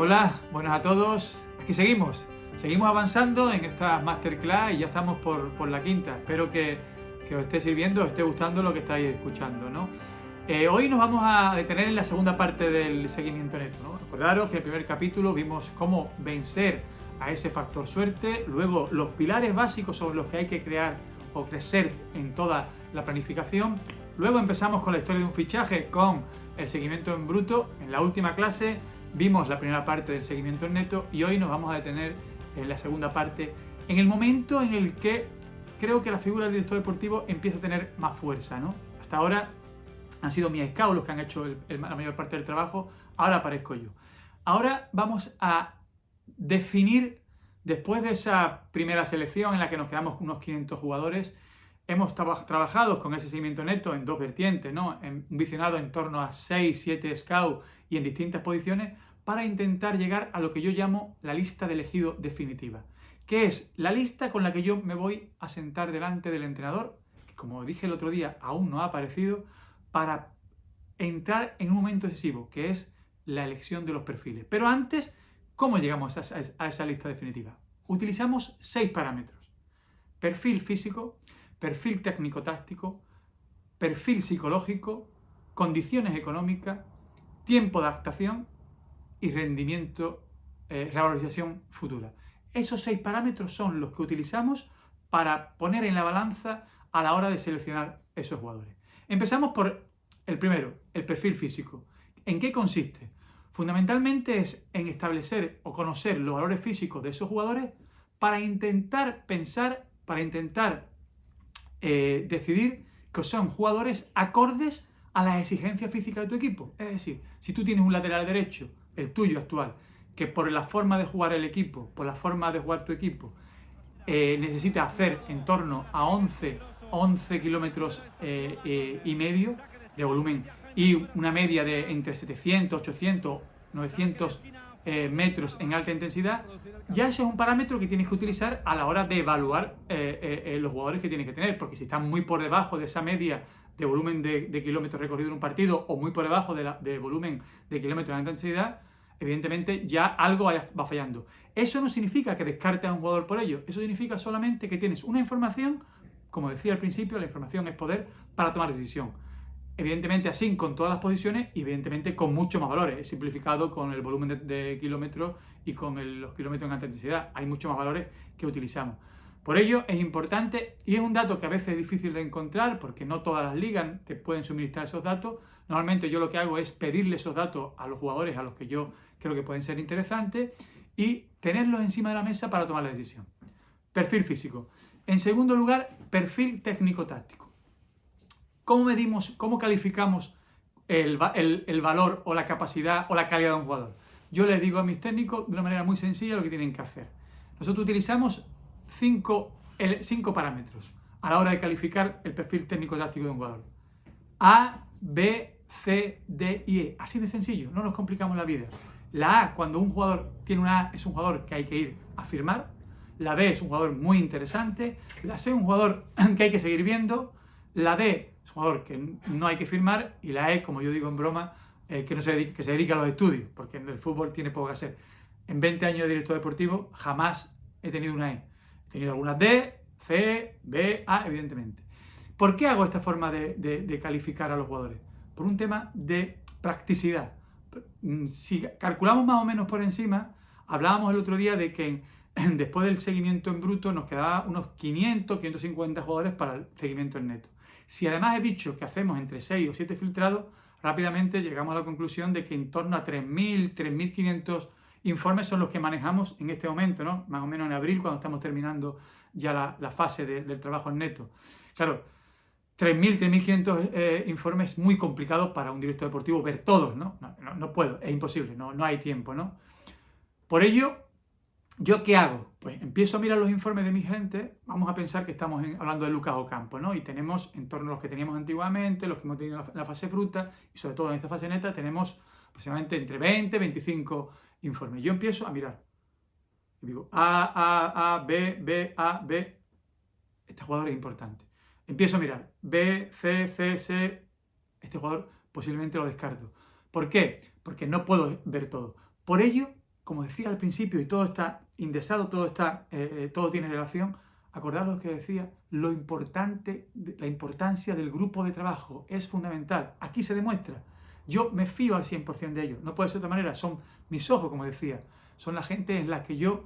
Hola, buenas a todos. Aquí seguimos avanzando en esta masterclass y ya estamos por la quinta. Espero que os esté sirviendo, os esté gustando lo que estáis escuchando, ¿no? Hoy nos vamos a detener en la segunda parte del seguimiento neto, ¿no? Recordaros que en el primer capítulo vimos cómo vencer a ese factor suerte, luego los pilares básicos sobre los que hay que crear o crecer en toda la planificación. Luego empezamos con la historia de un fichaje, con el seguimiento en bruto. En la última clase vimos la primera parte del seguimiento en neto y hoy nos vamos a detener en la segunda parte, en el momento en el que creo que la figura del director deportivo empieza a tener más fuerza, ¿no? Hasta ahora han sido mis scouts los que han hecho la mayor parte del trabajo, ahora aparezco yo. Ahora vamos a definir, después de esa primera selección en la que nos quedamos unos 500 jugadores, hemos trabajado con ese seguimiento neto en dos vertientes, ¿no? Un visionado en torno a 6-7 scouts y en distintas posiciones para intentar llegar a lo que yo llamo la lista de elegido definitiva, que es la lista con la que yo me voy a sentar delante del entrenador, que como dije el otro día aún no ha aparecido, para entrar en un momento decisivo, que es la elección de los perfiles. Pero antes, ¿cómo llegamos a esa lista definitiva? Utilizamos 6 parámetros: perfil físico, perfil técnico-táctico, perfil psicológico, condiciones económicas, tiempo de adaptación y rendimiento, revalorización futura. Esos 6 parámetros son los que utilizamos para poner en la balanza a la hora de seleccionar esos jugadores. Empezamos por el primero, el perfil físico. ¿En qué consiste? Fundamentalmente es en establecer o conocer los valores físicos de esos jugadores para intentar pensar, para intentar decidir que son jugadores acordes a las exigencias físicas de tu equipo. Es decir, si tú tienes un lateral derecho, el tuyo actual, que por la forma de jugar el equipo, por la forma de jugar tu equipo, necesita hacer en torno a 11 kilómetros y medio de volumen y una media de entre 700, 800, 900 metros en alta intensidad, ya ese es un parámetro que tienes que utilizar a la hora de evaluar los jugadores que tienes que tener, porque si están muy por debajo de esa media de volumen de kilómetros recorridos en un partido o muy por debajo de volumen de kilómetros en alta intensidad, evidentemente ya algo va fallando. Eso no significa que descartes a un jugador por ello, eso significa solamente que tienes una información, como decía al principio, la información es poder para tomar decisión. Evidentemente así con todas las posiciones y evidentemente con muchos más valores. He simplificado con el volumen de kilómetros y con los kilómetros en alta intensidad. Hay muchos más valores que utilizamos. Por ello es importante, y es un dato que a veces es difícil de encontrar porque no todas las ligas te pueden suministrar esos datos. Normalmente yo lo que hago es pedirle esos datos a los jugadores a los que yo creo que pueden ser interesantes y tenerlos encima de la mesa para tomar la decisión. Perfil físico. En segundo lugar, perfil técnico-táctico. ¿Cómo medimos, cómo calificamos el valor o la capacidad o la calidad de un jugador? Yo les digo a mis técnicos de una manera muy sencilla lo que tienen que hacer. Nosotros utilizamos 5 parámetros a la hora de calificar el perfil técnico-táctico de un jugador. A, B, C, D y E. Así de sencillo, no nos complicamos la vida. La A, cuando un jugador tiene una A, es un jugador que hay que ir a firmar. La B es un jugador muy interesante. La C es un jugador que hay que seguir viendo. La D es un jugador que no hay que firmar. Y la E, como yo digo en broma, que se dedica a los estudios, porque en el fútbol tiene poco que hacer. En 20 años de director deportivo jamás he tenido una E. He tenido algunas D, C, B, A, evidentemente. ¿Por qué hago esta forma de calificar a los jugadores? Por un tema de practicidad. Si calculamos más o menos por encima, hablábamos el otro día de que después del seguimiento en bruto nos quedaba unos 500, 550 jugadores para el seguimiento en neto. Si además he dicho que hacemos entre 6 o 7 filtrados, rápidamente llegamos a la conclusión de que en torno a 3.000, 3.500 informes son los que manejamos en este momento, ¿no? Más o menos en abril, cuando estamos terminando ya la fase del trabajo en neto. Claro, 3.000, 3.500 informes es muy complicado para un director deportivo ver todos, ¿no? No puedo, es imposible, no hay tiempo, ¿no? Por ello, ¿yo qué hago? Pues empiezo a mirar los informes de mi gente. Vamos a pensar que estamos hablando de Lucas Ocampo, ¿no? Y tenemos, en torno a los que teníamos antiguamente, los que hemos tenido en la fase fruta, y sobre todo en esta fase neta, tenemos aproximadamente entre 20 y 25 informes. Yo empiezo a mirar. Y digo, A, B, B, A, B. Este jugador es importante. Empiezo a mirar. B, C, C, C. Este jugador posiblemente lo descarto. ¿Por qué? Porque no puedo ver todo. Por ello, como decía al principio, y todo está indexado, todo tiene relación, acordaros que decía, la importancia del grupo de trabajo es fundamental. Aquí se demuestra. Yo me fío al 100% de ellos. No puede ser de otra manera. Son mis ojos, como decía. Son la gente con la que yo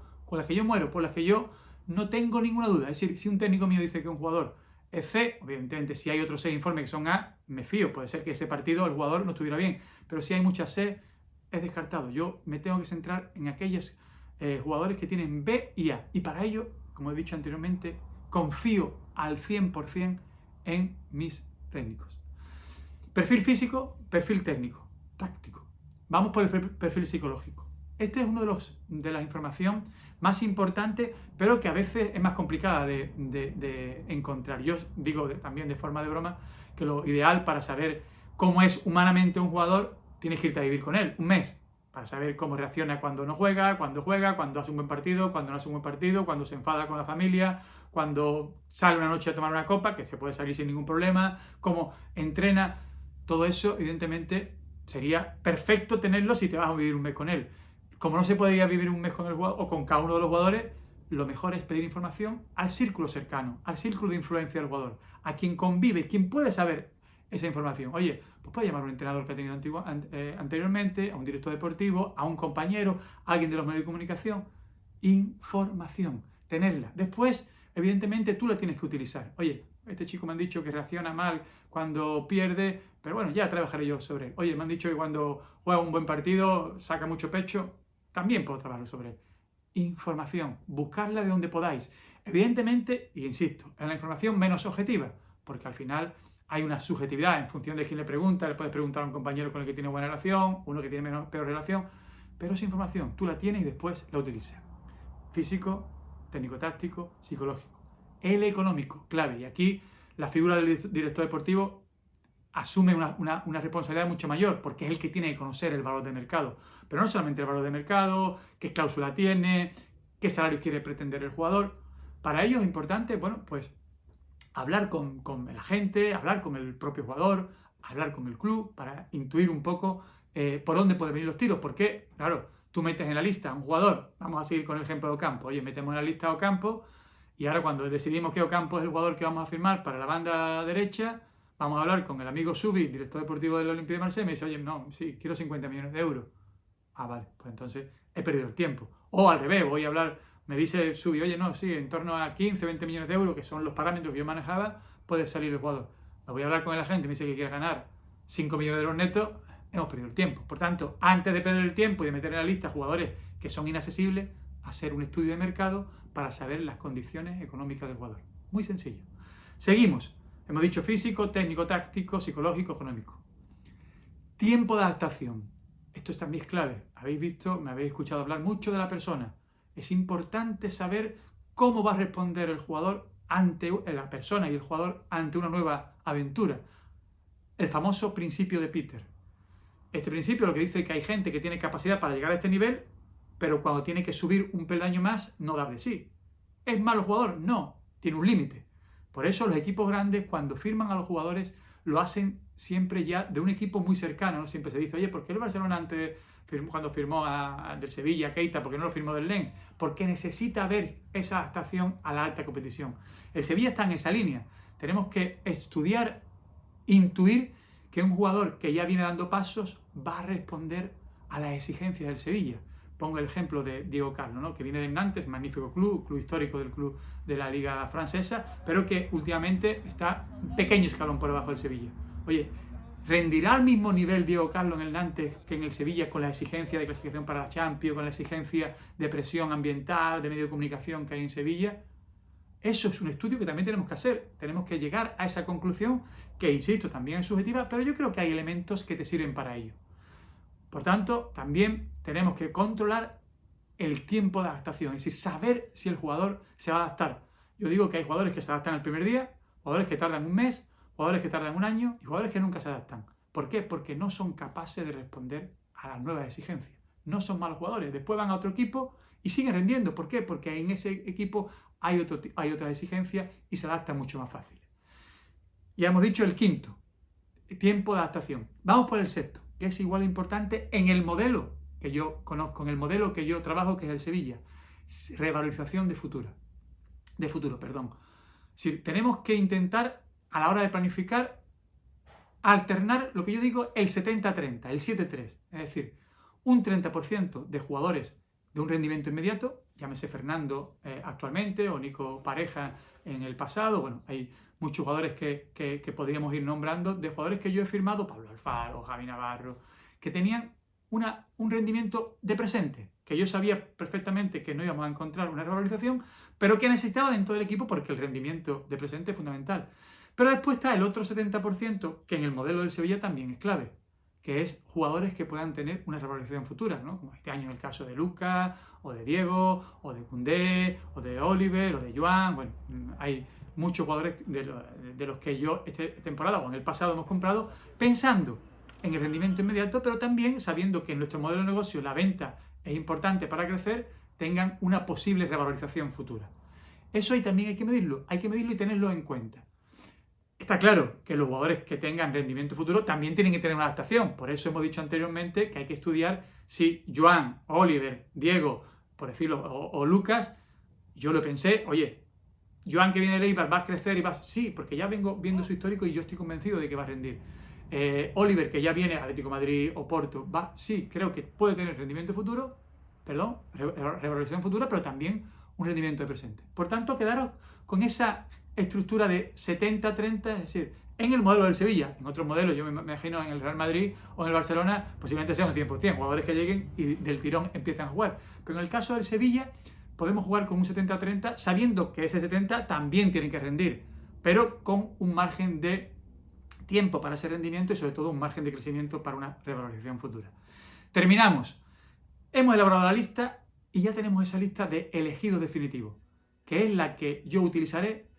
muero, por las que yo no tengo ninguna duda. Es decir, si un técnico mío dice que un jugador es C, evidentemente si hay otros 6 informes que son A, me fío. Puede ser que ese partido el jugador no estuviera bien. Pero si hay muchas C, es descartado. Yo me tengo que centrar en aquellos jugadores que tienen B y A. Y para ello, como he dicho anteriormente, confío al 100% en mis técnicos. Perfil físico, perfil técnico, táctico. Vamos por el perfil psicológico. Este es uno de la información más importante, pero que a veces es más complicada de encontrar. Yo digo también de forma de broma que lo ideal para saber cómo es humanamente un jugador, tienes que irte a vivir con él un mes, para saber cómo reacciona cuando no juega, cuando hace un buen partido, cuando no hace un buen partido, cuando se enfada con la familia, cuando sale una noche a tomar una copa, que se puede salir sin ningún problema, cómo entrena. Todo eso, evidentemente, sería perfecto tenerlo si te vas a vivir un mes con él. Como no se puede ir a vivir un mes con el jugador o con cada uno de los jugadores, lo mejor es pedir información al círculo cercano, al círculo de influencia del jugador, a quien convive, quien puede saber esa información. Oye, pues puede llamar a un entrenador que ha tenido anteriormente, a un director deportivo, a un compañero, a alguien de los medios de comunicación. Información, tenerla. Después, evidentemente, tú la tienes que utilizar. Oye, este chico me han dicho que reacciona mal cuando pierde, pero bueno, ya trabajaré yo sobre él. Oye, me han dicho que cuando juega un buen partido, saca mucho pecho, también puedo trabajar sobre él. Información, buscarla de donde podáis. Evidentemente, y insisto, en la información menos objetiva, porque al final hay una subjetividad en función de quién le pregunta. Le puedes preguntar a un compañero con el que tiene buena relación, uno que tiene peor relación, pero esa información tú la tienes y después la utilizas. Físico, técnico-táctico, psicológico. El económico, clave. Y aquí la figura del director deportivo asume una responsabilidad mucho mayor, porque es el que tiene que conocer el valor de mercado. Pero no solamente el valor de mercado, qué cláusula tiene, qué salario quiere pretender el jugador. Para ello es importante, bueno, pues hablar con el agente, hablar con el propio jugador, hablar con el club, para intuir un poco por dónde pueden venir los tiros. Porque, claro, tú metes en la lista a un jugador, vamos a seguir con el ejemplo de Ocampo. Oye, metemos en la lista a Ocampo, y ahora cuando decidimos que Ocampo es el jugador que vamos a firmar para la banda derecha, vamos a hablar con el amigo Subi, director deportivo del Olympique de Marsella, y me dice, oye, no, sí, quiero 50 millones de euros. Ah, vale, pues entonces he perdido el tiempo. O al revés, voy a hablar, me dice Subi, oye, no, sí, en torno a 15, 20 millones de euros, que son los parámetros que yo manejaba, puede salir el jugador. Me voy a hablar con el agente, me dice que quiere ganar 5 millones de euros netos, hemos perdido el tiempo. Por tanto, antes de perder el tiempo y de meter en la lista jugadores que son inaccesibles, hacer un estudio de mercado para saber las condiciones económicas del jugador. Muy sencillo. Seguimos. Hemos dicho físico, técnico, táctico, psicológico, económico. Tiempo de adaptación. Esto también es clave. Habéis visto, me habéis escuchado hablar mucho de la persona. Es importante saber cómo va a responder el jugador ante la persona y el jugador ante una nueva aventura. El famoso principio de Peter. Este principio lo que dice es que hay gente que tiene capacidad para llegar a este nivel, pero cuando tiene que subir un peldaño más, no da de sí. ¿Es malo jugador? No, tiene un límite. Por eso los equipos grandes, cuando firman a los jugadores, lo hacen siempre ya de un equipo muy cercano, ¿no? Siempre se dice, oye, ¿por qué el Barcelona cuando firmó del Sevilla, Keita, por qué no lo firmó del Lens? Porque necesita ver esa adaptación a la alta competición. El Sevilla está en esa línea. Tenemos que estudiar, intuir que un jugador que ya viene dando pasos va a responder a las exigencias del Sevilla. Pongo el ejemplo de Diego Carlo, ¿no? Que viene de Nantes, magnífico club histórico del club de la liga francesa, pero que últimamente está un pequeño escalón por debajo del Sevilla. Oye, ¿rendirá al mismo nivel Diego Carlo en el Nantes que en el Sevilla con la exigencia de clasificación para la Champions, con la exigencia de presión ambiental, de medio de comunicación que hay en Sevilla? Eso es un estudio que también tenemos que hacer. Tenemos que llegar a esa conclusión que, insisto, también es subjetiva, pero yo creo que hay elementos que te sirven para ello. Por tanto, también tenemos que controlar el tiempo de adaptación, es decir, saber si el jugador se va a adaptar. Yo digo que hay jugadores que se adaptan el primer día, jugadores que tardan un mes, jugadores que tardan un año y jugadores que nunca se adaptan. ¿Por qué? Porque no son capaces de responder a las nuevas exigencias. No son malos jugadores. Después van a otro equipo y siguen rendiendo. ¿Por qué? Porque en ese equipo hay otras exigencias y se adaptan mucho más fácil. Ya hemos dicho el quinto, tiempo de adaptación. Vamos por el sexto, que es igual de importante en el modelo que yo conozco, en el modelo que yo trabajo, que es el Sevilla. Revalorización de futuro. Si tenemos que intentar, a la hora de planificar, alternar lo que yo digo el 70-30, el 7-3. Es decir, un 30% de jugadores de un rendimiento inmediato, llámese Fernando actualmente o Nico Pareja en el pasado. Bueno, hay muchos jugadores que podríamos ir nombrando, de jugadores que yo he firmado, Pablo Alfaro, Javi Navarro, que tenían un rendimiento de presente, que yo sabía perfectamente que no íbamos a encontrar una revalorización, pero que necesitaba dentro del equipo porque el rendimiento de presente es fundamental. Pero después está el otro 70%, que en el modelo del Sevilla también es clave, que es jugadores que puedan tener una revalorización futura, ¿no? Como este año en el caso de Lucas, o de Diego, o de Koundé, o de Oliver, o de Joan. Bueno, hay muchos jugadores de los que yo esta temporada o en el pasado hemos comprado pensando en el rendimiento inmediato, pero también sabiendo que en nuestro modelo de negocio la venta es importante para crecer, tengan una posible revalorización futura. Eso ahí también hay que medirlo y tenerlo en cuenta. Está claro que los jugadores que tengan rendimiento futuro también tienen que tener una adaptación. Por eso hemos dicho anteriormente que hay que estudiar si Joan, Oliver, Diego, por decirlo, o Lucas, yo lo pensé, oye, Joan que viene de Eibar va a crecer y va... Sí, porque ya vengo viendo su histórico y yo estoy convencido de que va a rendir. Oliver, que ya viene a Atlético de Madrid o Porto, sí, creo que puede tener rendimiento futuro, revalorización futura, pero también un rendimiento de presente. Por tanto, quedaros con esa estructura de 70-30, es decir, en el modelo del Sevilla. En otros modelos, yo me imagino en el Real Madrid o en el Barcelona, posiblemente sean un 100%, jugadores que lleguen y del tirón empiezan a jugar. Pero en el caso del Sevilla, podemos jugar con un 70-30, sabiendo que ese 70 también tienen que rendir, pero con un margen de tiempo para ese rendimiento y sobre todo un margen de crecimiento para una revalorización futura. Terminamos. Hemos elaborado la lista y ya tenemos esa lista de elegidos definitivos, que es la que yo utilizaré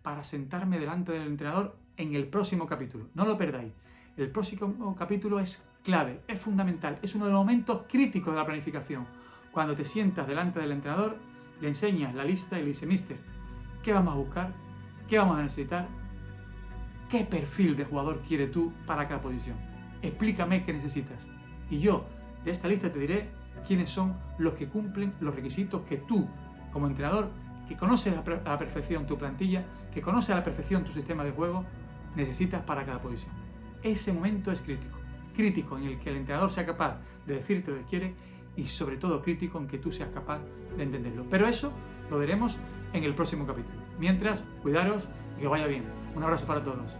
para sentarme delante del entrenador en el próximo capítulo. No lo perdáis. El próximo capítulo es clave, es fundamental, es uno de los momentos críticos de la planificación. Cuando te sientas delante del entrenador, le enseñas la lista y le dices, mister, ¿qué vamos a buscar? ¿Qué vamos a necesitar? ¿Qué perfil de jugador quieres tú para cada posición? Explícame qué necesitas. Y yo, de esta lista, te diré quiénes son los que cumplen los requisitos que tú, como entrenador, que conoces a la perfección tu plantilla, que conoces a la perfección tu sistema de juego, necesitas para cada posición. Ese momento es crítico en el que el entrenador sea capaz de decirte lo que quiere y sobre todo crítico en que tú seas capaz de entenderlo. Pero eso lo veremos en el próximo capítulo. Mientras, cuidaros y que vaya bien. Un abrazo para todos.